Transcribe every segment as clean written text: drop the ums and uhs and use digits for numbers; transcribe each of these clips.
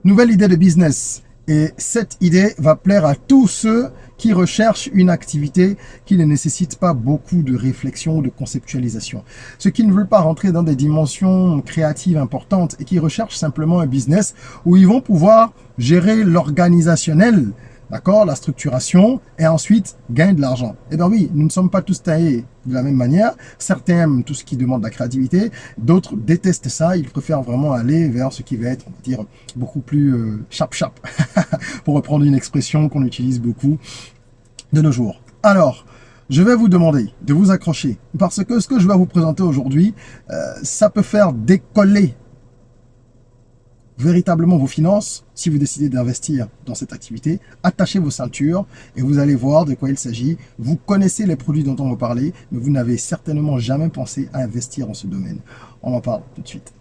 Nouvelle idée de business. Et cette idée va plaire à tous ceux qui recherchent une activité qui ne nécessite pas beaucoup de réflexion ou de conceptualisation. Ceux qui ne veulent pas rentrer dans des dimensions créatives importantes et qui recherchent simplement un business où ils vont pouvoir gérer l'organisationnel, d'accord, la structuration, et ensuite gagner de l'argent. Eh bien oui, nous ne sommes pas tous taillés de la même manière. Certains aiment tout ce qui demande la créativité, d'autres détestent ça, ils préfèrent vraiment aller vers ce qui va être, on va dire, beaucoup plus chap-chap, pour reprendre une expression qu'on utilise beaucoup de nos jours. Alors, je vais vous demander de vous accrocher, parce que ce que je vais vous présenter aujourd'hui, ça peut faire décoller véritablement vos finances si vous décidez d'investir dans cette activité. Attachez vos ceintures et vous allez voir de quoi il s'agit. Vous connaissez les produits dont on va parler, mais vous n'avez certainement jamais pensé à investir dans ce domaine. On en parle tout de suite.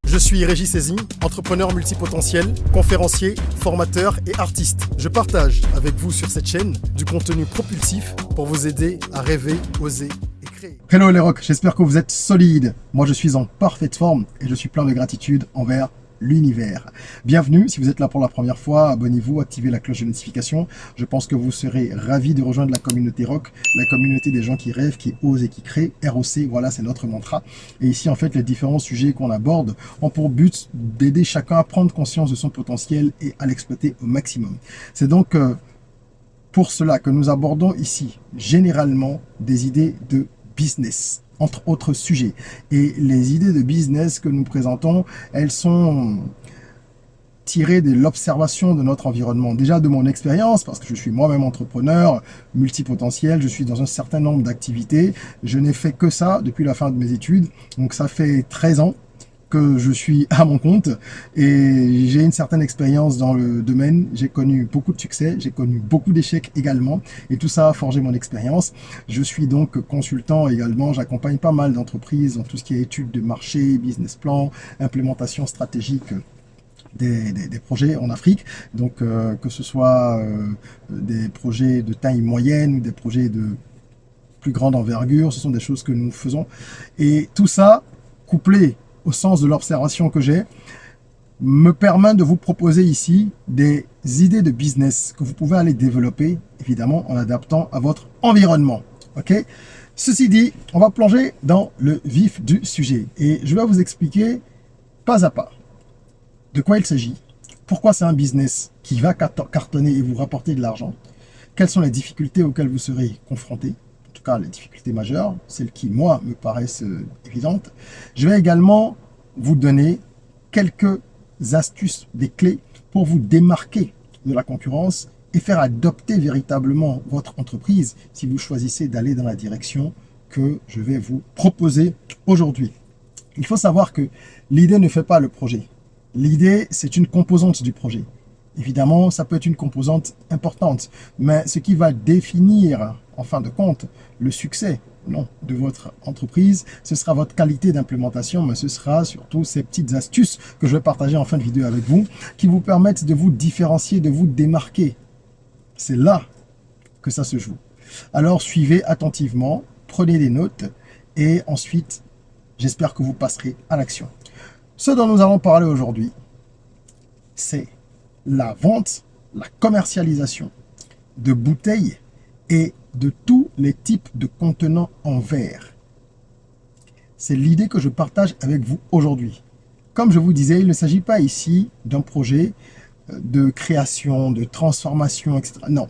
Je suis Régis Sezim, entrepreneur multipotentiel, conférencier, formateur et artiste. Je partage avec vous sur cette chaîne du contenu propulsif pour vous aider à rêver, oser et créer. Hello les rocks, j'espère que vous êtes solides. Moi je suis en parfaite forme et je suis plein de gratitude envers l'univers. Bienvenue, si vous êtes là pour la première fois, abonnez-vous, activez la cloche de notification. Je pense que vous serez ravis de rejoindre la communauté rock, la communauté des gens qui rêvent, qui osent et qui créent. ROC, voilà, c'est notre mantra. Et ici, en fait, les différents sujets qu'on aborde ont pour but d'aider chacun à prendre conscience de son potentiel et à l'exploiter au maximum. C'est donc pour cela que nous abordons ici, généralement, des idées de business, entre autres sujets. Et les idées de business que nous présentons, elles sont tirées de l'observation de notre environnement. Déjà de mon expérience, parce que je suis moi-même entrepreneur, multipotentiel, je suis dans un certain nombre d'activités. Je n'ai fait que ça depuis la fin de mes études. Donc ça fait 13 ans que je suis à mon compte et j'ai une certaine expérience dans le domaine. J'ai connu beaucoup de succès, j'ai connu beaucoup d'échecs également et tout ça a forgé mon expérience. Je suis donc consultant également, j'accompagne pas mal d'entreprises dans tout ce qui est études de marché, business plan, implémentation stratégique des projets en Afrique, donc que ce soit des projets de taille moyenne ou des projets de plus grande envergure, ce sont des choses que nous faisons et tout ça couplé au sens de l'observation que j'ai, me permet de vous proposer ici des idées de business que vous pouvez aller développer, évidemment, en adaptant à votre environnement. Ok? Ceci dit, on va plonger dans le vif du sujet et je vais vous expliquer pas à pas de quoi il s'agit, pourquoi c'est un business qui va cartonner et vous rapporter de l'argent, quelles sont les difficultés auxquelles vous serez confrontés, en tout cas les difficultés majeures, celles qui, moi, me paraissent évidentes. Je vais également vous donner quelques astuces, des clés pour vous démarquer de la concurrence et faire adopter véritablement votre entreprise si vous choisissez d'aller dans la direction que je vais vous proposer aujourd'hui. Il faut savoir que l'idée ne fait pas le projet. L'idée, c'est une composante du projet. Évidemment, ça peut être une composante importante, mais ce qui va définir, en fin de compte, le succès de votre entreprise, ce sera votre qualité d'implémentation, mais ce sera surtout ces petites astuces que je vais partager en fin de vidéo avec vous, qui vous permettent de vous différencier, de vous démarquer. C'est là que ça se joue. Alors, suivez attentivement, prenez des notes, et ensuite, j'espère que vous passerez à l'action. Ce dont nous allons parler aujourd'hui, c'est la vente, la commercialisation de bouteilles et de tous les types de contenants en verre. C'est l'idée que je partage avec vous aujourd'hui. Comme je vous disais, il ne s'agit pas ici d'un projet de création, de transformation, etc. Non,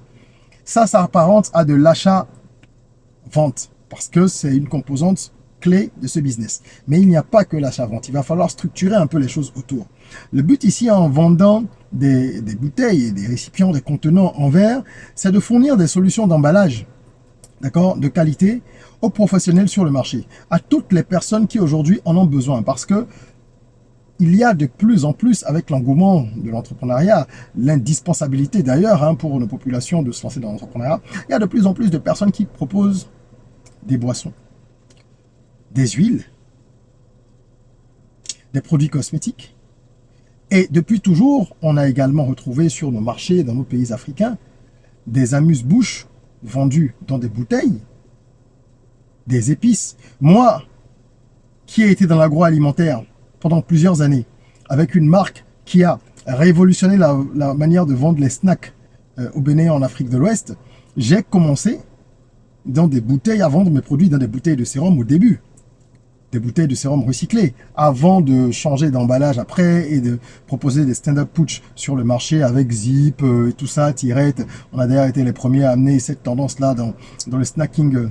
ça s'apparente à de l'achat-vente parce que c'est une composante clé de ce business. Mais il n'y a pas que l'achat-vente. Il va falloir structurer un peu les choses autour. Le but ici, en vendant des bouteilles et des récipients, des contenants en verre, c'est de fournir des solutions d'emballage, d'accord, de qualité aux professionnels sur le marché, à toutes les personnes qui aujourd'hui en ont besoin. Parce que il y a de plus en plus, avec l'engouement de l'entrepreneuriat, l'indispensabilité d'ailleurs pour nos populations de se lancer dans l'entrepreneuriat, il y a de plus en plus de personnes qui proposent des boissons, des huiles, des produits cosmétiques. Et depuis toujours, on a également retrouvé sur nos marchés, dans nos pays africains, des amuse-bouches vendus dans des bouteilles, des épices. Moi, qui ai été dans l'agroalimentaire pendant plusieurs années, avec une marque qui a révolutionné la manière de vendre les snacks au Bénin en Afrique de l'Ouest, j'ai commencé dans des bouteilles à vendre mes produits dans des bouteilles de sérum au début. Des bouteilles de sérum recyclées, avant de changer d'emballage après et de proposer des stand-up pouch sur le marché avec Zip et tout ça, Tirette. On a d'ailleurs été les premiers à amener cette tendance-là dans le snacking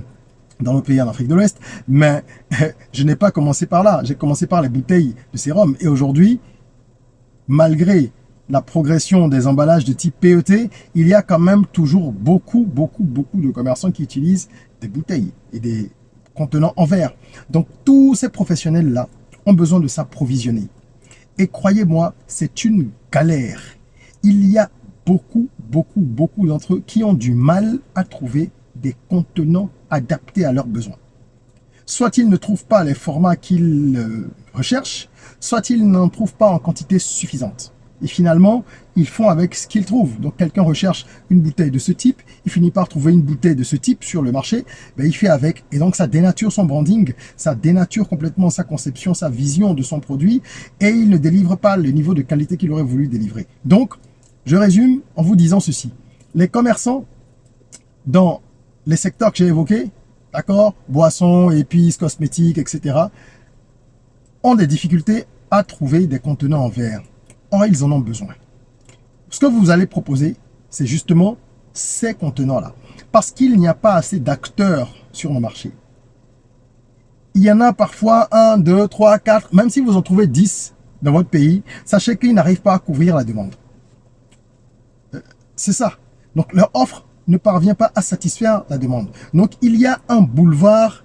dans nos pays en Afrique de l'Ouest. Mais je n'ai pas commencé par là. J'ai commencé par les bouteilles de sérum. Et aujourd'hui, malgré la progression des emballages de type PET, il y a quand même toujours beaucoup de commerçants qui utilisent des bouteilles et des contenant en verre. Donc tous ces professionnels-là ont besoin de s'approvisionner. Et croyez-moi, c'est une galère. Il y a beaucoup d'entre eux qui ont du mal à trouver des contenants adaptés à leurs besoins. Soit ils ne trouvent pas les formats qu'ils recherchent, soit ils n'en trouvent pas en quantité suffisante. Et finalement, ils font avec ce qu'ils trouvent. Donc quelqu'un recherche une bouteille de ce type, il finit par trouver une bouteille de ce type sur le marché, ben, il fait avec. Et donc ça dénature son branding, ça dénature complètement sa conception, sa vision de son produit, et il ne délivre pas le niveau de qualité qu'il aurait voulu délivrer. Donc, je résume en vous disant ceci. Les commerçants, dans les secteurs que j'ai évoqués, d'accord, boissons, épices, cosmétiques, etc., ont des difficultés à trouver des contenants en verre. Or, ils en ont besoin. Ce que vous allez proposer, c'est justement ces contenants-là. Parce qu'il n'y a pas assez d'acteurs sur le marché. Il y en a parfois 1, 2, 3, 4, même si vous en trouvez 10 dans votre pays, sachez qu'ils n'arrivent pas à couvrir la demande. C'est ça. Donc, leur offre ne parvient pas à satisfaire la demande. Donc, il y a un boulevard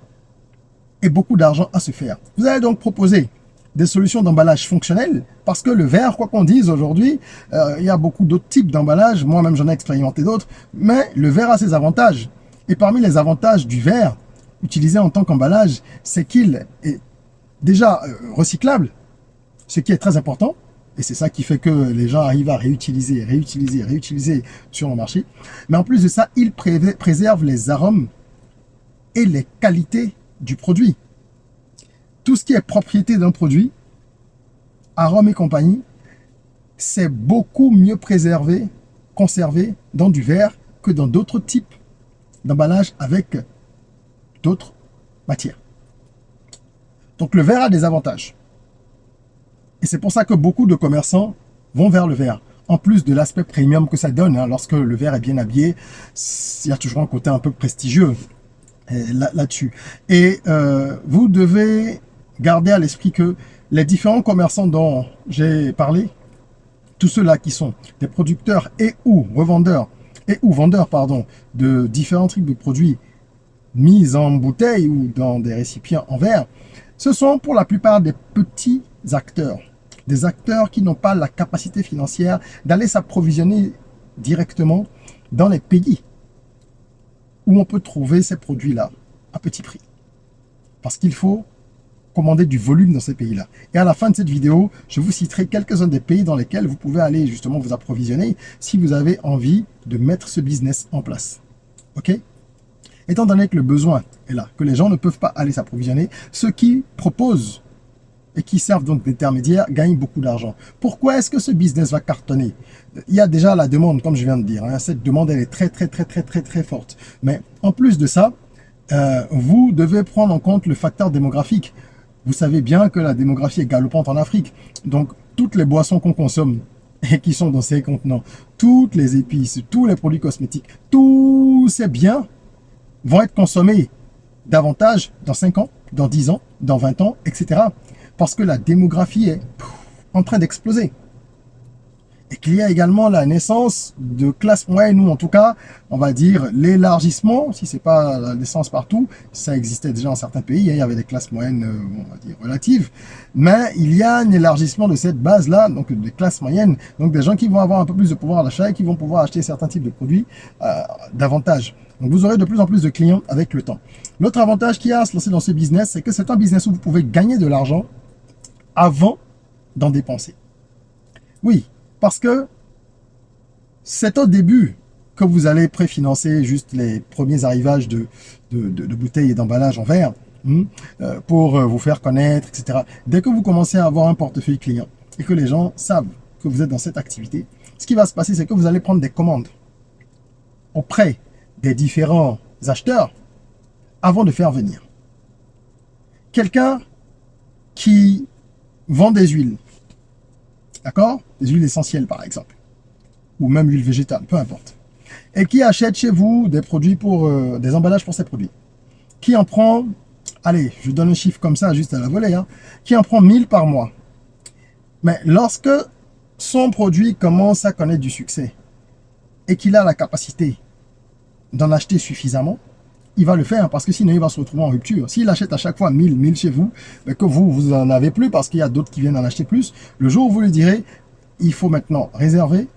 et beaucoup d'argent à se faire. Vous allez donc proposer des solutions d'emballage fonctionnelles, parce que le verre, quoi qu'on dise aujourd'hui, il y a beaucoup d'autres types d'emballage, moi-même j'en ai expérimenté d'autres, mais le verre a ses avantages. Et parmi les avantages du verre, utilisé en tant qu'emballage, c'est qu'il est déjà recyclable, ce qui est très important, et c'est ça qui fait que les gens arrivent à réutiliser sur le marché. Mais en plus de ça, il préserve les arômes et les qualités du produit. Tout ce qui est propriété d'un produit, arômes et compagnie, c'est beaucoup mieux préservé, conservé dans du verre que dans d'autres types d'emballage avec d'autres matières. Donc le verre a des avantages. Et c'est pour ça que beaucoup de commerçants vont vers le verre. En plus de l'aspect premium que ça donne, hein, lorsque le verre est bien habillé, il y a toujours un côté un peu prestigieux là-dessus. Et vous devez garder à l'esprit que les différents commerçants dont j'ai parlé, tous ceux-là qui sont des producteurs et ou revendeurs et ou vendeurs de différents types de produits mis en bouteille ou dans des récipients en verre, ce sont pour la plupart des petits acteurs. Des acteurs qui n'ont pas la capacité financière d'aller s'approvisionner directement dans les pays où on peut trouver ces produits-là à petit prix. Parce qu'il faut commander du volume dans ces pays-là. Et à la fin de cette vidéo, je vous citerai quelques-uns des pays dans lesquels vous pouvez aller justement vous approvisionner si vous avez envie de mettre ce business en place. Ok? Étant donné que le besoin est là, que les gens ne peuvent pas aller s'approvisionner, ceux qui proposent et qui servent donc d'intermédiaires gagnent beaucoup d'argent. Pourquoi est-ce que ce business va cartonner? Il y a déjà la demande, comme je viens de dire. Hein, cette demande, elle est très forte. Mais en plus de ça, vous devez prendre en compte le facteur démographique. Vous savez bien que la démographie est galopante en Afrique. Donc, toutes les boissons qu'on consomme et qui sont dans ces contenants, toutes les épices, tous les produits cosmétiques, tous ces biens vont être consommés davantage dans 5 ans, dans 10 ans, dans 20 ans, etc. Parce que la démographie est en train d'exploser. Et qu'il y a également la naissance de classes moyennes, ou en tout cas, on va dire l'élargissement, si ce n'est pas la naissance partout, ça existait déjà dans certains pays, il y avait des classes moyennes, on va dire, relatives, mais il y a un élargissement de cette base-là, donc des classes moyennes, donc des gens qui vont avoir un peu plus de pouvoir d'achat et qui vont pouvoir acheter certains types de produits davantage. Donc vous aurez de plus en plus de clients avec le temps. L'autre avantage qu'il y a à se lancer dans ce business, c'est que c'est un business où vous pouvez gagner de l'argent avant d'en dépenser. Oui, parce que c'est au début que vous allez préfinancer juste les premiers arrivages de bouteilles et d'emballages en verre pour vous faire connaître, etc. Dès que vous commencez à avoir un portefeuille client et que les gens savent que vous êtes dans cette activité, ce qui va se passer, c'est que vous allez prendre des commandes auprès des différents acheteurs avant de faire venir. Quelqu'un qui vend des huiles, d'accord? Des huiles essentielles par exemple, ou même huile végétale, peu importe, et qui achète chez vous des produits pour des emballages pour ces produits, qui en prend, allez, je donne un chiffre comme ça juste à la volée, hein, qui en prend 1000 par mois. Mais lorsque son produit commence à connaître du succès et qu'il a la capacité d'en acheter suffisamment, il va le faire parce que sinon il va se retrouver en rupture. S'il achète à chaque fois 1000 chez vous, mais que vous en avez plus parce qu'il y a d'autres qui viennent en acheter plus, le jour où vous lui direz, il faut maintenant réserver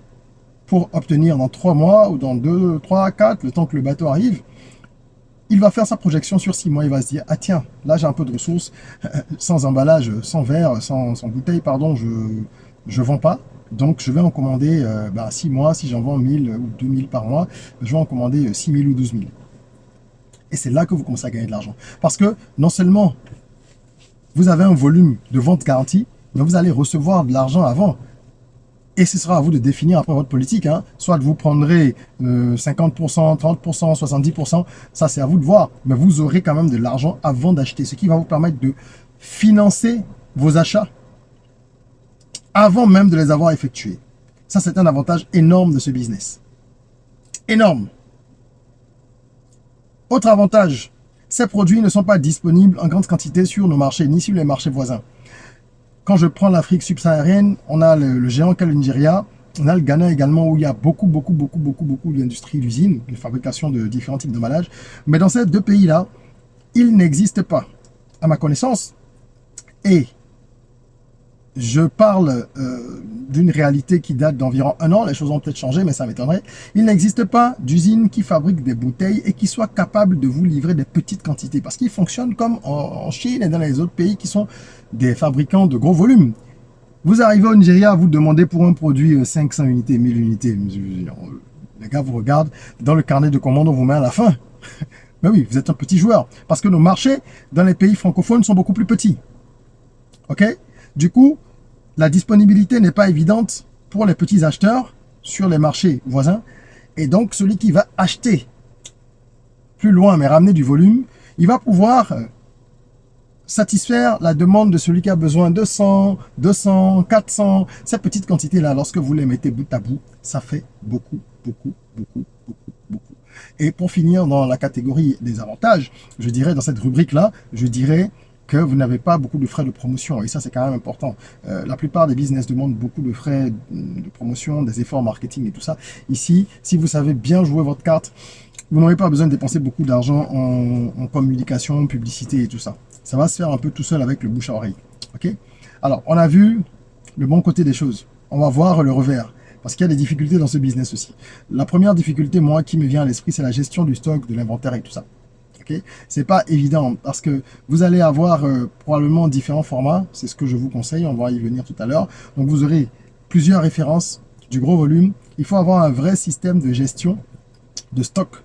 pour obtenir dans 3 mois ou dans 2, 3, 4, le temps que le bateau arrive, il va faire sa projection sur 6 mois, il va se dire, ah tiens, là j'ai un peu de ressources, sans emballage, sans verre, sans bouteille, pardon, je vends pas, donc je vais en commander 6 mois, si j'en vends 1000 ou 2000 par mois, je vais en commander 6000 ou 12000. Et c'est là que vous commencez à gagner de l'argent. Parce que non seulement vous avez un volume de vente garanti, mais vous allez recevoir de l'argent avant. Et ce sera à vous de définir après votre politique. Hein. Soit vous prendrez 50%, 30%, 70%. Ça, c'est à vous de voir. Mais vous aurez quand même de l'argent avant d'acheter. Ce qui va vous permettre de financer vos achats avant même de les avoir effectués. Ça, c'est un avantage énorme de ce business. Énorme. Autre avantage, ces produits ne sont pas disponibles en grande quantité sur nos marchés, ni sur les marchés voisins. Quand je prends l'Afrique subsaharienne, on a le géant qu'est le Nigeria, on a le Ghana également où il y a beaucoup d'industries, d'usines, de fabrication de différents types d'emballages. Mais dans ces deux pays-là, il n'existe pas, à ma connaissance, et je parle d'une réalité qui date d'environ 1 an, les choses ont peut-être changé, mais ça m'étonnerait. Il n'existe pas d'usine qui fabrique des bouteilles et qui soit capable de vous livrer des petites quantités, parce qu'ils fonctionnent comme en Chine et dans les autres pays qui sont des fabricants de gros volumes. Vous arrivez au Nigeria, vous demandez pour un produit 500 unités, 1000 unités. Les gars vous regardent, dans le carnet de commande, on vous met à la fin. Mais oui, vous êtes un petit joueur, parce que nos marchés dans les pays francophones sont beaucoup plus petits. Ok? Du coup, la disponibilité n'est pas évidente pour les petits acheteurs sur les marchés voisins. Et donc, celui qui va acheter plus loin, mais ramener du volume, il va pouvoir satisfaire la demande de celui qui a besoin de 100, 200, 400. Ces petites quantités-là, lorsque vous les mettez bout à bout, ça fait beaucoup. Et pour finir dans la catégorie des avantages, je dirais dans cette rubrique-là, je dirais que vous n'avez pas beaucoup de frais de promotion. Et ça, c'est quand même important. La plupart des business demandent beaucoup de frais de promotion, des efforts marketing et tout ça. Ici, si vous savez bien jouer votre carte, vous n'aurez pas besoin de dépenser beaucoup d'argent en communication, en publicité et tout ça. Ça va se faire un peu tout seul avec le bouche à oreille. Ok? Alors, on a vu le bon côté des choses. On va voir le revers. Parce qu'il y a des difficultés dans ce business aussi. La première difficulté, moi, qui me vient à l'esprit, c'est la gestion du stock, de l'inventaire et tout ça. Okay. C'est pas évident parce que vous allez avoir probablement différents formats, c'est ce que je vous conseille, on va y venir tout à l'heure. Donc vous aurez plusieurs références, du gros volume. Il faut avoir un vrai système de gestion de stock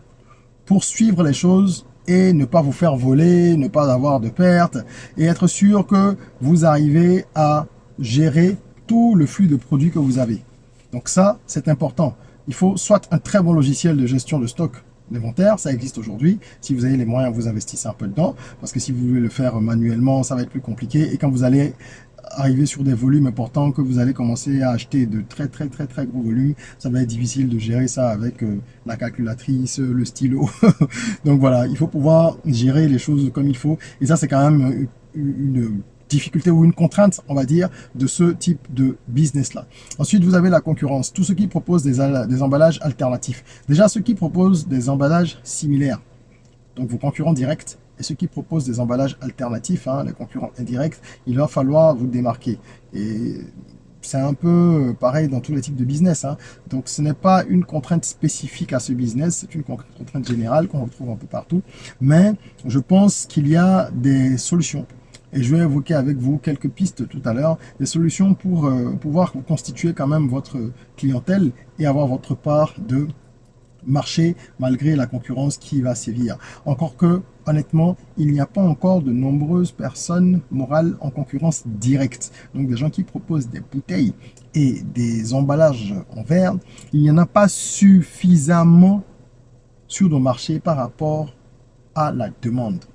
pour suivre les choses et ne pas vous faire voler, ne pas avoir de pertes et être sûr que vous arrivez à gérer tout le flux de produits que vous avez. Donc ça, c'est important. Il faut soit un très bon logiciel de gestion de stock d'inventaire, ça existe aujourd'hui. Si vous avez les moyens, vous investissez un peu dedans, parce que si vous voulez le faire manuellement, ça va être plus compliqué. Et quand vous allez arriver sur des volumes importants, que vous allez commencer à acheter de très gros volumes, ça va être difficile de gérer ça avec la calculatrice, le stylo. Donc voilà, il faut pouvoir gérer les choses comme il faut. Et ça, c'est quand même une difficulté ou une contrainte, on va dire, de ce type de business-là. Ensuite, vous avez la concurrence. Tous ceux qui proposent des emballages alternatifs. Déjà, ceux qui proposent des emballages similaires, donc vos concurrents directs, et ceux qui proposent des emballages alternatifs, hein, les concurrents indirects, il va falloir vous démarquer. Et c'est un peu pareil dans tous les types de business. Hein. Donc, ce n'est pas une contrainte spécifique à ce business, c'est une contrainte générale qu'on retrouve un peu partout. Mais je pense qu'il y a des solutions. Et je vais évoquer avec vous quelques pistes tout à l'heure, des solutions pour pouvoir constituer quand même votre clientèle et avoir votre part de marché malgré la concurrence qui va sévir. Encore que honnêtement, il n'y a pas encore de nombreuses personnes morales en concurrence directe. Donc des gens qui proposent des bouteilles et des emballages en verre, il n'y en a pas suffisamment sur nos marchés par rapport à la demande.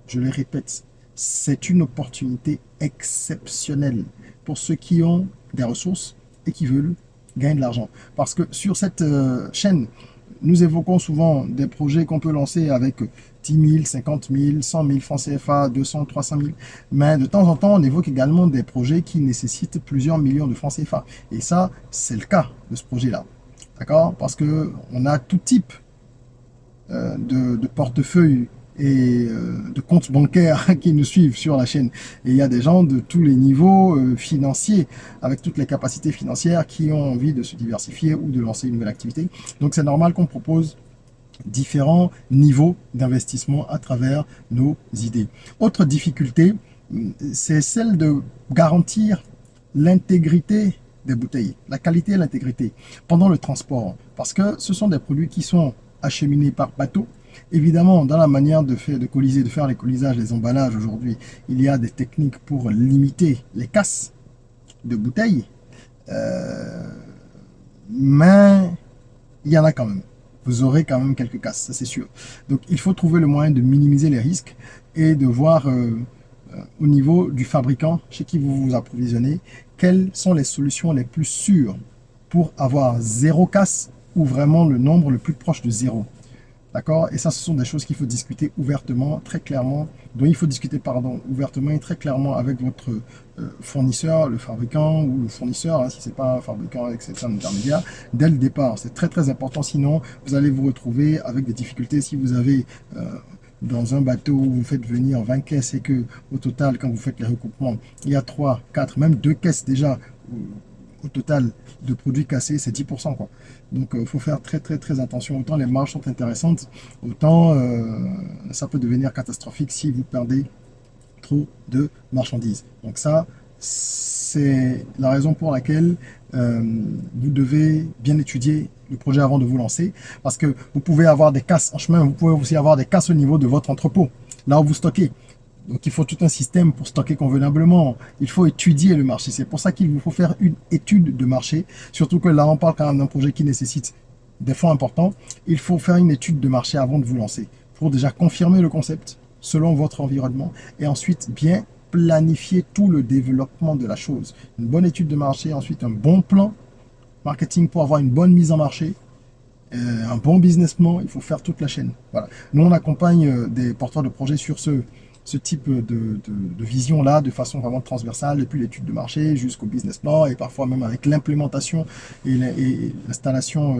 Je le répète, c'est une opportunité exceptionnelle pour ceux qui ont des ressources et qui veulent gagner de l'argent. Parce que sur cette chaîne, nous évoquons souvent des projets qu'on peut lancer avec 10 000, 50 000, 100 000 francs CFA, 200, 300 000. Mais de temps en temps, on évoque également des projets qui nécessitent plusieurs millions de francs CFA. Et ça, c'est le cas de ce projet-là. D'accord? Parce qu'on a tout type de portefeuille et de comptes bancaires qui nous suivent sur la chaîne. Et il y a des gens de tous les niveaux financiers, avec toutes les capacités financières qui ont envie de se diversifier ou de lancer une nouvelle activité. Donc c'est normal qu'on propose différents niveaux d'investissement à travers nos idées. Autre difficulté, c'est celle de garantir l'intégrité des bouteilles, la qualité et l'intégrité pendant le transport. Parce que ce sont des produits qui sont acheminés par bateau. Évidemment, dans la manière de faire les colisages, les emballages aujourd'hui, il y a des techniques pour limiter les casses de bouteilles, mais il y en a quand même. Vous aurez quand même quelques casses, ça c'est sûr. Donc il faut trouver le moyen de minimiser les risques et de voir au niveau du fabricant chez qui vous vous approvisionnez, quelles sont les solutions les plus sûres pour avoir zéro casse ou vraiment le nombre le plus proche de zéro. D'accord? Et ça, ce sont des choses qu'il faut discuter ouvertement, très clairement, dont il faut discuter, pardon, ouvertement et très clairement avec votre fournisseur, le fabricant ou le fournisseur, hein, si c'est pas un fabricant avec cet intermédiaire, dès le départ. C'est très très important, sinon vous allez vous retrouver avec des difficultés si vous avez dans un bateau où vous faites venir 20 caisses et que au total, quand vous faites les recoupements, il y a 3, 4, même 2 caisses déjà au total de produits cassés, c'est 10%, quoi. Donc il faut faire très très très attention. Autant les marges sont intéressantes, autant ça peut devenir catastrophique si vous perdez trop de marchandises. Donc ça, c'est la raison pour laquelle vous devez bien étudier le projet avant de vous lancer, parce que vous pouvez avoir des casses en chemin, vous pouvez aussi avoir des casses au niveau de votre entrepôt, là où vous stockez. Donc il faut tout un système pour stocker convenablement. Il faut étudier le marché. C'est pour ça qu'il vous faut faire une étude de marché. Surtout que là, on parle quand même d'un projet qui nécessite des fonds importants. Il faut faire une étude de marché avant de vous lancer, pour déjà confirmer le concept selon votre environnement et ensuite bien planifier tout le développement de la chose. Une bonne étude de marché, ensuite un bon plan marketing pour avoir une bonne mise en marché, un bon business plan. Il faut faire toute la chaîne. Voilà. Nous, on accompagne des porteurs de projets sur ce type de vision-là, de façon vraiment transversale, depuis l'étude de marché jusqu'au business plan, et parfois même avec l'implémentation et l'installation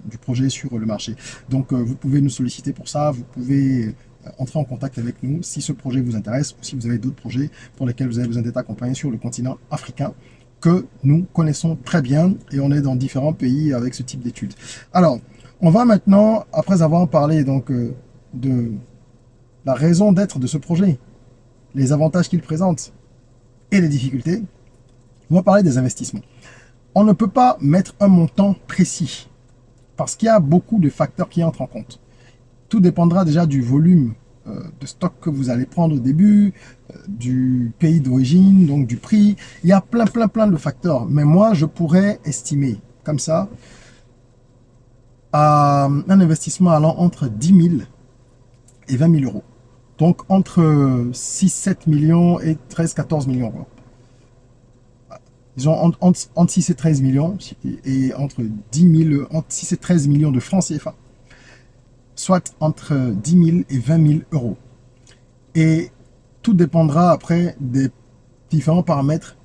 du projet sur le marché. Donc, vous pouvez nous solliciter pour ça, vous pouvez entrer en contact avec nous si ce projet vous intéresse, ou si vous avez d'autres projets pour lesquels vous avez besoin d'être accompagné sur le continent africain, que nous connaissons très bien, et on est dans différents pays avec ce type d'études. Alors, on va maintenant, après avoir parlé donc de la raison d'être de ce projet, les avantages qu'il présente et les difficultés, on va parler des investissements. On ne peut pas mettre un montant précis parce qu'il y a beaucoup de facteurs qui entrent en compte. Tout dépendra déjà du volume de stock que vous allez prendre au début, du pays d'origine, donc du prix. Il y a plein de facteurs. Mais moi, je pourrais estimer comme ça à un investissement allant entre 10 000 et 20 000 euros. Donc, entre 6-7 millions et 13-14 millions. Ils ont entre 6 et 13 millions et entre 6 et 13 millions de francs CFA. Soit entre 10 000 et 20 000 euros. Et tout dépendra après des différents paramètres.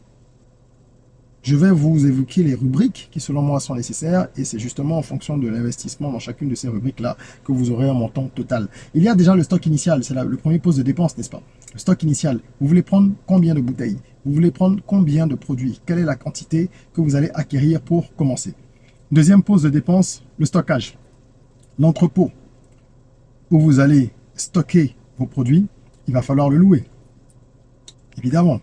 Je vais vous évoquer les rubriques qui, selon moi, sont nécessaires, et c'est justement en fonction de l'investissement dans chacune de ces rubriques-là que vous aurez un montant total. Il y a déjà le stock initial, c'est le premier poste de dépense, n'est-ce pas? Le stock initial, vous voulez prendre combien de bouteilles? Vous voulez prendre combien de produits? Quelle est la quantité que vous allez acquérir pour commencer? Deuxième poste de dépense, le stockage. L'entrepôt où vous allez stocker vos produits, il va falloir le louer, évidemment.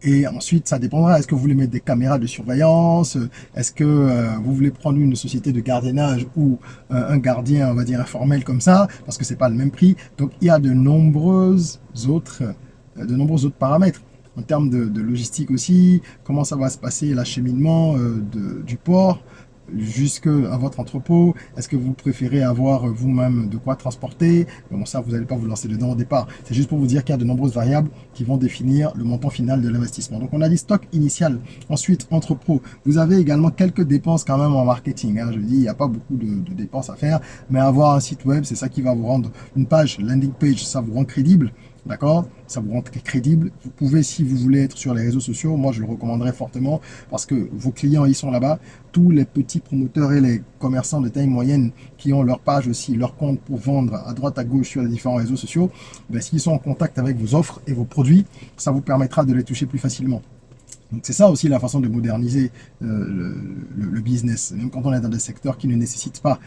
Et ensuite, ça dépendra. Est-ce que vous voulez mettre des caméras de surveillance? Est-ce que vous voulez prendre une société de gardiennage ou un gardien, on va dire, informel comme ça? Parce que c'est pas le même prix. Donc, il y a de nombreux autres paramètres. En termes de logistique aussi, comment ça va se passer l'acheminement du port jusqu'à votre entrepôt. Est-ce que vous préférez avoir vous-même de quoi transporter? Bon, ça, vous n'allez pas vous lancer dedans au départ. C'est juste pour vous dire qu'il y a de nombreuses variables qui vont définir le montant final de l'investissement. Donc, on a dit stock initial. Ensuite, entrepôt. Vous avez également quelques dépenses quand même en marketing. Hein. Je dis, il n'y a pas beaucoup de dépenses à faire, mais avoir un site web, c'est ça qui va vous rendre une page, landing page, ça vous rend crédible. D'accord? Ça vous rend crédible. Vous pouvez, si vous voulez être sur les réseaux sociaux, moi je le recommanderais fortement parce que vos clients, ils sont là-bas. Tous les petits promoteurs et les commerçants de taille moyenne qui ont leur page aussi, leur compte pour vendre à droite, à gauche sur les différents réseaux sociaux, ben, s'ils sont en contact avec vos offres et vos produits, ça vous permettra de les toucher plus facilement. Donc c'est ça aussi la façon de moderniser le business, même quand on est dans des secteurs qui ne nécessitent pas,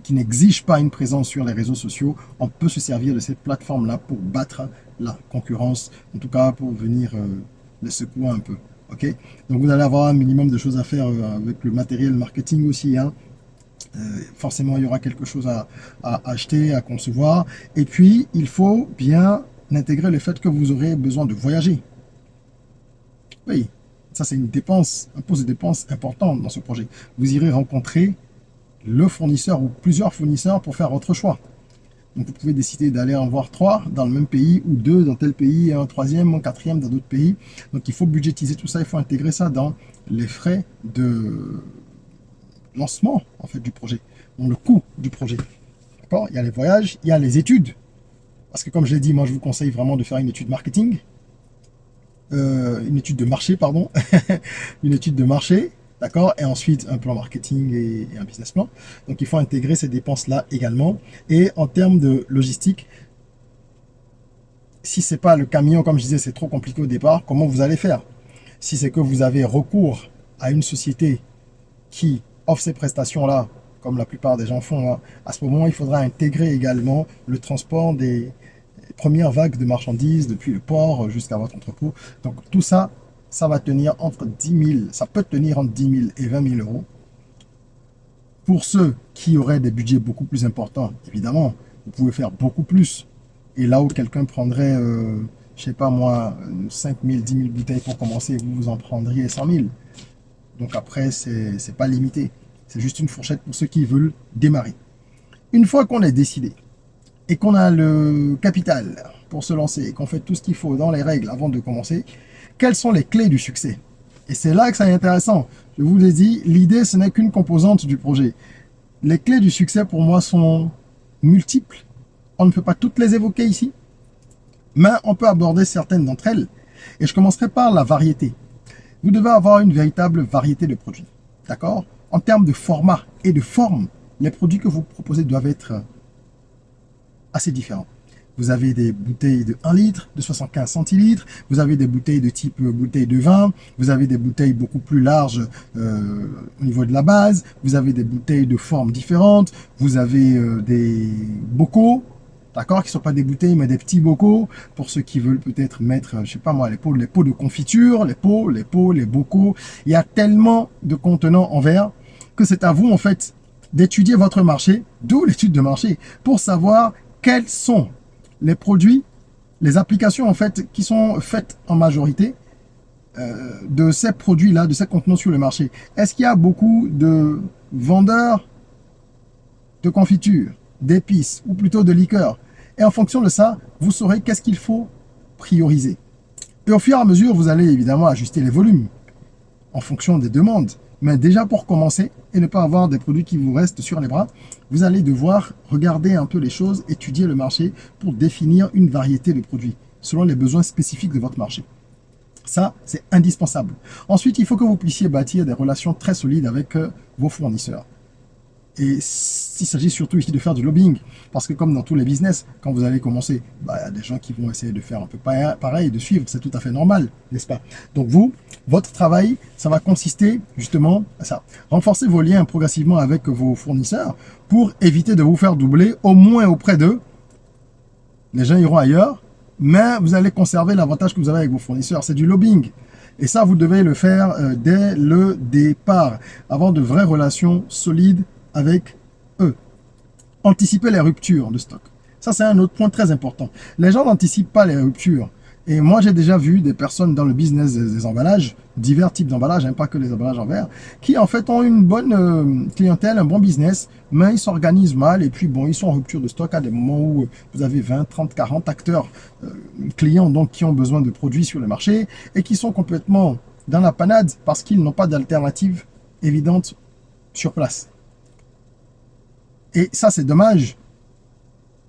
qui n'exigent pas une présence sur les réseaux sociaux, on peut se servir de cette plateforme-là pour battre la concurrence, en tout cas pour venir les secouer un peu. Okay, donc vous allez avoir un minimum de choses à faire avec le matériel marketing aussi. Hein. Forcément, il y aura quelque chose à acheter, à concevoir. Et puis, il faut bien intégrer le fait que vous aurez besoin de voyager. Oui, ça c'est une dépense, un poste de dépense important dans ce projet. Vous irez rencontrer le fournisseur ou plusieurs fournisseurs pour faire votre choix. Donc vous pouvez décider d'aller en voir 3 dans le même pays ou 2 dans tel pays et un troisième, un quatrième dans d'autres pays. Donc il faut budgétiser tout ça, il faut intégrer ça dans les frais de lancement en fait du projet, donc le coût du projet. D'accord? Il y a les voyages, il y a les études. Parce que comme je l'ai dit, moi je vous conseille vraiment de faire une étude marketing. Une étude de marché, pardon, une étude de marché, d'accord, et ensuite un plan marketing et un business plan. Donc il faut intégrer ces dépenses-là également. Et en termes de logistique, si c'est pas le camion, comme je disais, c'est trop compliqué au départ, comment vous allez faire? Si c'est que vous avez recours à une société qui offre ces prestations-là, comme la plupart des gens font, hein, à ce moment, il faudra intégrer également le transport des premières vagues de marchandises depuis le port jusqu'à votre entrepôt. Donc tout ça, ça va tenir entre 10 000, ça peut tenir entre 10 000 et 20 000 euros. Pour ceux qui auraient des budgets beaucoup plus importants, évidemment, vous pouvez faire beaucoup plus. Et là où quelqu'un prendrait, je sais pas moi, 5 000, 10 000 bouteilles pour commencer, vous en prendriez 100 000. Donc après, c'est pas limité. C'est juste une fourchette pour ceux qui veulent démarrer. Une fois qu'on est décidé, et qu'on a le capital pour se lancer et qu'on fait tout ce qu'il faut dans les règles avant de commencer, quelles sont les clés du succès? Et c'est là que ça est intéressant. Je vous l'ai dit, l'idée, ce n'est qu'une composante du projet. Les clés du succès, pour moi, sont multiples. On ne peut pas toutes les évoquer ici, mais on peut aborder certaines d'entre elles. Et je commencerai par la variété. Vous devez avoir une véritable variété de produits. D'accord? En termes de format et de forme, les produits que vous proposez doivent être assez différents. Vous avez des bouteilles de 1 litre, de 75 centilitres, vous avez des bouteilles de type bouteille de vin, vous avez des bouteilles beaucoup plus larges au niveau de la base, vous avez des bouteilles de formes différentes, vous avez des bocaux, d'accord, qui ne sont pas des bouteilles mais des petits bocaux, pour ceux qui veulent peut-être mettre, je sais pas moi, les pots de confiture, les bocaux. Il y a tellement de contenants en verre que c'est à vous en fait d'étudier votre marché, d'où l'étude de marché, pour savoir quels sont les produits, les applications en fait qui sont faites en majorité de ces produits-là, de ces contenants sur le marché. Est-ce qu'il y a beaucoup de vendeurs de confiture, d'épices ou plutôt de liqueurs? Et en fonction de ça, vous saurez qu'est-ce qu'il faut prioriser. Et au fur et à mesure, vous allez évidemment ajuster les volumes en fonction des demandes. Mais déjà pour commencer et ne pas avoir des produits qui vous restent sur les bras, vous allez devoir regarder un peu les choses, étudier le marché pour définir une variété de produits selon les besoins spécifiques de votre marché. Ça, c'est indispensable. Ensuite, il faut que vous puissiez bâtir des relations très solides avec vos fournisseurs. Et il s'agit surtout ici de faire du lobbying. Parce que comme dans tous les business, quand vous allez commencer, il y a des gens qui vont essayer de faire un peu pareil, de suivre. C'est tout à fait normal, n'est-ce pas? Donc vous, votre travail, ça va consister justement à ça. Renforcer vos liens progressivement avec vos fournisseurs pour éviter de vous faire doubler, au moins auprès d'eux. Les gens iront ailleurs, mais vous allez conserver l'avantage que vous avez avec vos fournisseurs. C'est du lobbying. Et ça, vous devez le faire dès le départ, avant de vraies relations solides avec eux. Anticiper les ruptures de stock. Ça, c'est un autre point très important. Les gens n'anticipent pas les ruptures. Et moi, j'ai déjà vu des personnes dans le business des emballages, divers types d'emballages, hein, pas que les emballages en verre, qui en fait ont une bonne clientèle, un bon business, mais ils s'organisent mal et puis bon, ils sont en rupture de stock à des moments où vous avez 20, 30, 40 acteurs, clients donc qui ont besoin de produits sur le marché et qui sont complètement dans la panade parce qu'ils n'ont pas d'alternative évidente sur place. Et ça, c'est dommage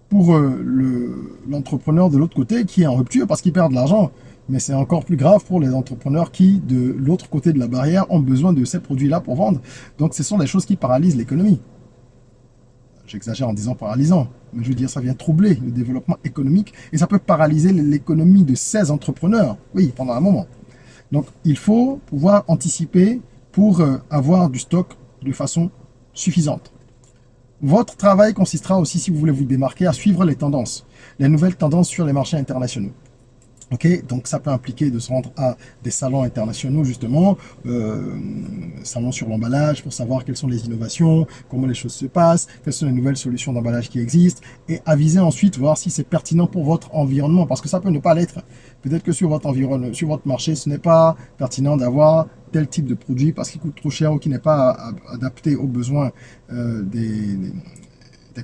pour l'entrepreneur de l'autre côté qui est en rupture parce qu'il perd de l'argent. Mais c'est encore plus grave pour les entrepreneurs qui, de l'autre côté de la barrière, ont besoin de ces produits-là pour vendre. Donc, ce sont des choses qui paralysent l'économie. J'exagère en disant paralysant, mais je veux dire, ça vient troubler le développement économique et ça peut paralyser l'économie de ces entrepreneurs, oui, pendant un moment. Donc, il faut pouvoir anticiper pour avoir du stock de façon suffisante. Votre travail consistera aussi, si vous voulez vous démarquer, à suivre les tendances, les nouvelles tendances sur les marchés internationaux. Ok, donc ça peut impliquer de se rendre à des salons internationaux justement, salons sur l'emballage pour savoir quelles sont les innovations, comment les choses se passent, quelles sont les nouvelles solutions d'emballage qui existent et aviser ensuite, voir si c'est pertinent pour votre environnement parce que ça peut ne pas l'être. Peut-être que sur votre environnement, sur votre marché, ce n'est pas pertinent d'avoir tel type de produit parce qu'il coûte trop cher ou qui n'est pas adapté aux besoins des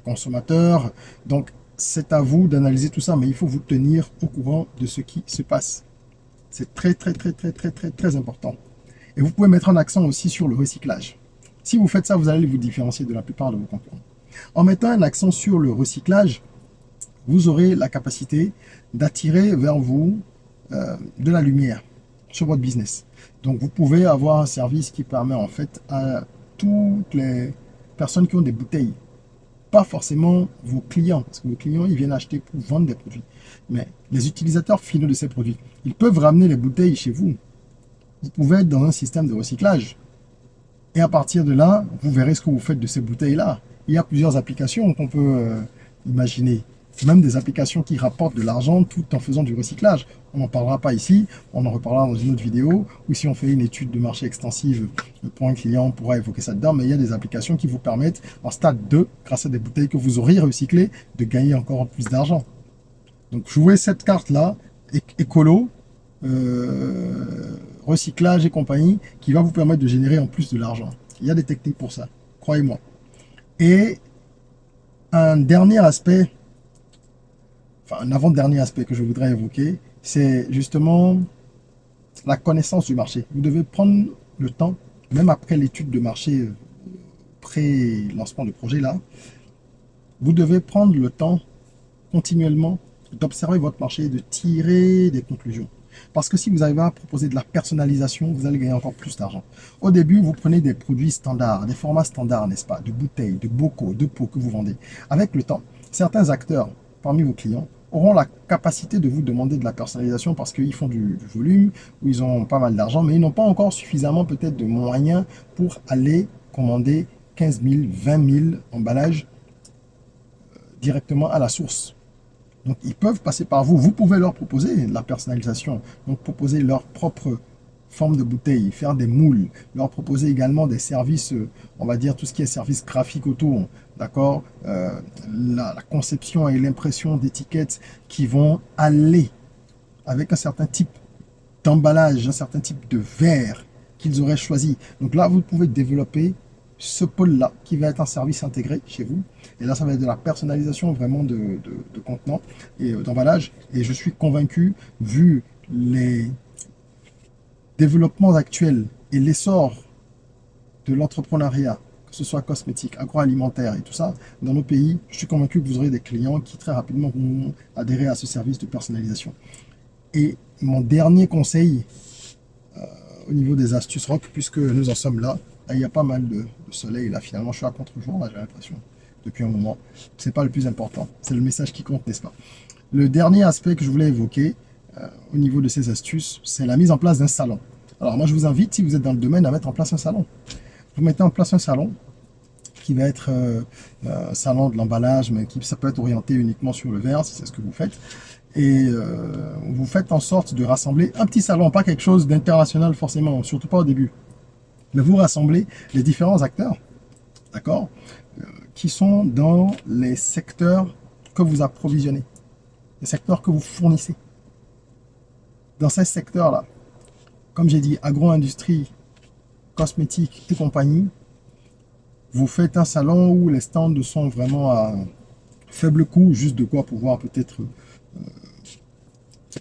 consommateurs. Donc, c'est à vous d'analyser tout ça, mais il faut vous tenir au courant de ce qui se passe. C'est très, très, très, très, très, très, très important. Et vous pouvez mettre un accent aussi sur le recyclage. Si vous faites ça, vous allez vous différencier de la plupart de vos concurrents. En mettant un accent sur le recyclage, vous aurez la capacité d'attirer vers vous de la lumière sur votre business. Donc, vous pouvez avoir un service qui permet en fait à toutes les personnes qui ont des bouteilles, pas forcément vos clients, parce que vos clients, ils viennent acheter pour vendre des produits. Mais les utilisateurs finaux de ces produits, ils peuvent ramener les bouteilles chez vous. Vous pouvez être dans un système de recyclage. Et à partir de là, vous verrez ce que vous faites de ces bouteilles-là. Il y a plusieurs applications qu'on peut imaginer. Même des applications qui rapportent de l'argent tout en faisant du recyclage. On n'en parlera pas ici, on en reparlera dans une autre vidéo, ou si on fait une étude de marché extensive pour un client, on pourra évoquer ça dedans, mais il y a des applications qui vous permettent, en stade 2, grâce à des bouteilles que vous auriez recyclées, de gagner encore plus d'argent. Donc jouez cette carte-là, écolo, recyclage et compagnie, qui va vous permettre de générer en plus de l'argent. Il y a des techniques pour ça, croyez-moi. Et un dernier aspect, enfin un avant-dernier aspect que je voudrais évoquer, c'est justement la connaissance du marché. Vous devez prendre le temps, même après l'étude de marché, pré-lancement de projet là, vous devez prendre le temps continuellement d'observer votre marché et de tirer des conclusions. Parce que si vous arrivez à proposer de la personnalisation, vous allez gagner encore plus d'argent. Au début, vous prenez des produits standards, des formats standards, n'est-ce pas, de bouteilles, de bocaux, de pots que vous vendez. Avec le temps, certains acteurs parmi vos clients auront la capacité de vous demander de la personnalisation parce qu'ils font du volume, ou ils ont pas mal d'argent, mais ils n'ont pas encore suffisamment peut-être de moyens pour aller commander 15 000, 20 000 emballages directement à la source. Donc, ils peuvent passer par vous. Vous pouvez leur proposer la personnalisation. Donc, proposer leur propre forme de bouteille, faire des moules, leur proposer également des services, on va dire tout ce qui est service graphique autour, d'accord, la conception et l'impression d'étiquettes qui vont aller avec un certain type d'emballage, un certain type de verre qu'ils auraient choisi. Donc là, vous pouvez développer ce pôle-là qui va être un service intégré chez vous. Et là, ça va être de la personnalisation vraiment de contenants et d'emballage. Et je suis convaincu, vu les développements actuels et l'essor de l'entrepreneuriat, que ce soit cosmétique, agroalimentaire et tout ça, dans nos pays, je suis convaincu que vous aurez des clients qui très rapidement vont adhérer à ce service de personnalisation. Et mon dernier conseil, au niveau des astuces rock, puisque nous en sommes là, il y a pas mal de soleil là, finalement je suis à contre-jour, là j'ai l'impression, depuis un moment. C'est pas le plus important, c'est le message qui compte, n'est-ce pas? Le dernier aspect que je voulais évoquer au niveau de ces astuces, c'est la mise en place d'un salon. Alors moi je vous invite, si vous êtes dans le domaine, à mettre en place un salon. Vous mettez en place un salon qui va être un salon de l'emballage, mais ça peut être orienté uniquement sur le verre, si c'est ce que vous faites. et vous faites en sorte de rassembler un petit salon, pas quelque chose d'international forcément, surtout pas au début. Mais vous rassemblez les différents acteurs, d'accord, qui sont dans les secteurs que vous approvisionnez, les secteurs que vous fournissez. Dans ces secteurs-là, comme j'ai dit, agro-industrie, cosmétique et compagnie, vous faites un salon où les stands sont vraiment à faible coût, juste de quoi pouvoir peut-être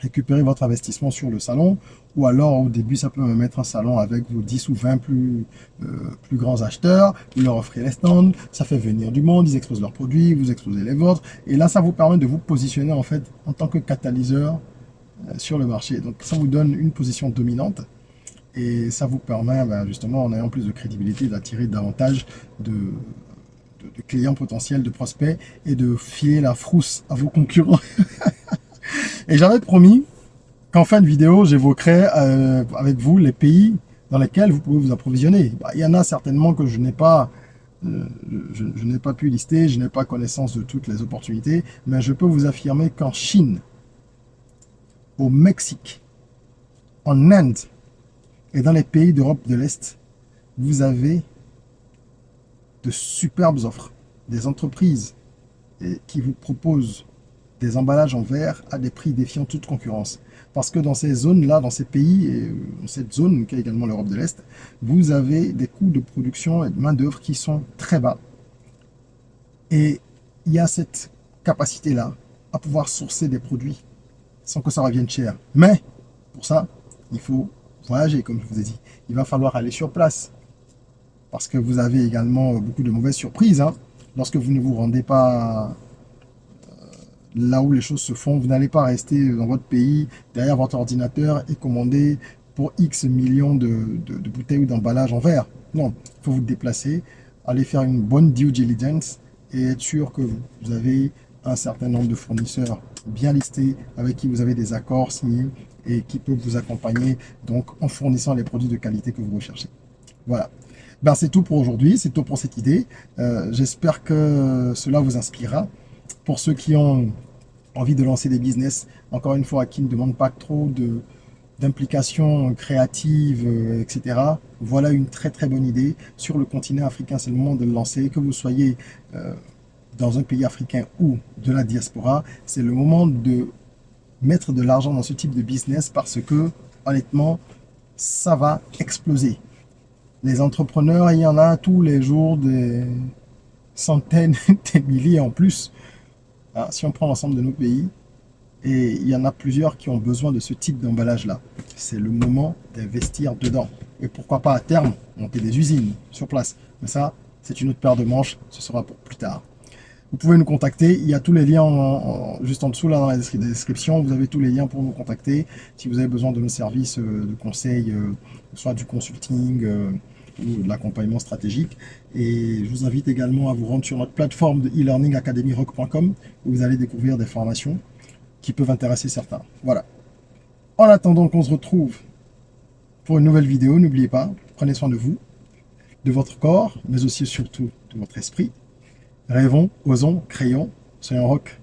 récupérer votre investissement sur le salon, ou alors au début ça peut me mettre un salon avec vos 10 ou 20 plus grands acheteurs, vous leur offrez les stands, ça fait venir du monde, ils exposent leurs produits, vous exposez les vôtres, et là ça vous permet de vous positionner en fait en tant que catalyseur sur le marché. Donc ça vous donne une position dominante, et ça vous permet justement, en ayant plus de crédibilité, d'attirer davantage de clients potentiels, de prospects, et de filer la frousse à vos concurrents. Et j'avais promis qu'en fin de vidéo, j'évoquerai avec vous les pays dans lesquels vous pouvez vous approvisionner. Il y en a certainement que je n'ai pas, je n'ai pas pu lister, je n'ai pas connaissance de toutes les opportunités, mais je peux vous affirmer qu'en Chine, au Mexique, en Inde et dans les pays d'Europe de l'Est, vous avez de superbes offres, des entreprises qui vous proposent des emballages en verre à des prix défiant toute concurrence. Parce que dans ces zones-là, dans ces pays, et dans cette zone qui est également l'Europe de l'Est, vous avez des coûts de production et de main-d'œuvre qui sont très bas. Et il y a cette capacité-là à pouvoir sourcer des produits sans que ça revienne cher. Mais pour ça, il faut voyager, comme je vous ai dit. Il va falloir aller sur place. Parce que vous avez également beaucoup de mauvaises surprises. Lorsque vous ne vous rendez pas là où les choses se font, vous n'allez pas rester dans votre pays, derrière votre ordinateur et commander pour X millions de bouteilles ou d'emballages en verre. Non, il faut vous déplacer, aller faire une bonne due diligence et être sûr que vous avez un certain nombre de fournisseurs bien listés, avec qui vous avez des accords signés et qui peuvent vous accompagner donc en fournissant les produits de qualité que vous recherchez. Voilà. C'est tout pour aujourd'hui, c'est tout pour cette idée. J'espère que cela vous inspirera. Pour ceux qui ont envie de lancer des business, encore une fois, qui ne demandent pas trop d'implication créative, etc. Voilà une très très bonne idée. Sur le continent africain, c'est le moment de le lancer. Que vous soyez dans un pays africain ou de la diaspora, c'est le moment de mettre de l'argent dans ce type de business parce que, honnêtement, ça va exploser. Les entrepreneurs, il y en a tous les jours des centaines, des milliers en plus. Si on prend l'ensemble de nos pays, et il y en a plusieurs qui ont besoin de ce type d'emballage-là. C'est le moment d'investir dedans. Et pourquoi pas à terme, monter des usines sur place. Mais ça, c'est une autre paire de manches, ce sera pour plus tard. Vous pouvez nous contacter, il y a tous les liens juste en dessous, là dans la description, vous avez tous les liens pour nous contacter. Si vous avez besoin de nos services de conseil, soit du consulting, ou de l'accompagnement stratégique. Et je vous invite également à vous rendre sur notre plateforme de e-learning academyrock.com où vous allez découvrir des formations qui peuvent intéresser certains. Voilà. En attendant qu'on se retrouve pour une nouvelle vidéo, n'oubliez pas, prenez soin de vous, de votre corps, mais aussi surtout de votre esprit. Rêvons, osons, créons, soyons rock.